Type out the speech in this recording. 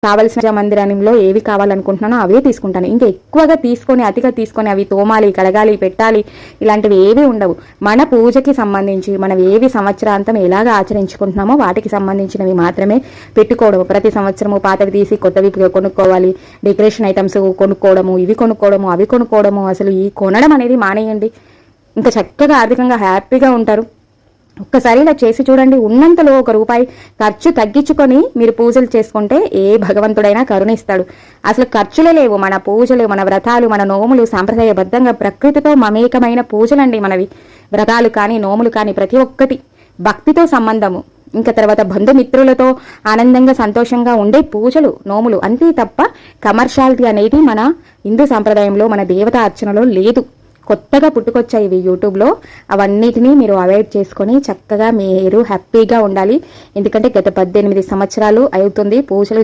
కావలసిన మందిరంలో ఏవి కావాలనుకుంటున్నానో అవే తీసుకుంటాను. ఇంకా ఎక్కువగా తీసుకొని అతిగా తీసుకొని అవి తోమాలి, కడగాలి, పెట్టాలి ఇలాంటివి ఏవి ఉండవు. మన పూజకి సంబంధించి మనం ఏవి సంవత్సరాంతం ఎలాగ ఆచరించుకుంటున్నామో వాటికి సంబంధించినవి మాత్రమే పెట్టుకోవడం. ప్రతి సంవత్సరము పాతవి తీసి కొత్తవి కొనుక్కోవాలి, డెకరేషన్ ఐటమ్స్ కొనుక్కోవడము, ఇవి కొనుక్కోవడము, అవి కొనుక్కోవడము. అసలు ఈ కొనడం అనేది మానేయండి. ఇంకా చక్కగా ఆర్థికంగా హ్యాపీగా ఉంటారు. ఒక్కసారి ఇలా చేసి చూడండి. ఉన్నంతలో ₹1 ఖర్చు తగ్గించుకొని మీరు పూజలు చేసుకుంటే ఏ భగవంతుడైనా కరుణిస్తాడు. అసలు ఖర్చులే లేవు. మన పూజలు, మన వ్రతాలు, మన నోములు సాంప్రదాయబద్ధంగా ప్రకృతితో మమేకమైన పూజలండి మనవి. వ్రతాలు కానీ నోములు కానీ ప్రతి ఒక్కటి భక్తితో సంబంధము. ఇంకా తర్వాత బంధుమిత్రులతో ఆనందంగా సంతోషంగా ఉండే పూజలు, నోములు అంతే తప్ప కమర్షియాలిటీ అనేది మన హిందూ సాంప్రదాయంలో, మన దేవతా అర్చనలో లేదు. కొత్తగా పుట్టుకొచ్చాయి ఇవి యూట్యూబ్లో. అవన్నిటినీ మీరు అవాయిడ్ చేసుకొని చక్కగా మీరు హ్యాపీగా ఉండాలి. ఎందుకంటే గత 18 సంవత్సరాలు అవుతుంది పూజలు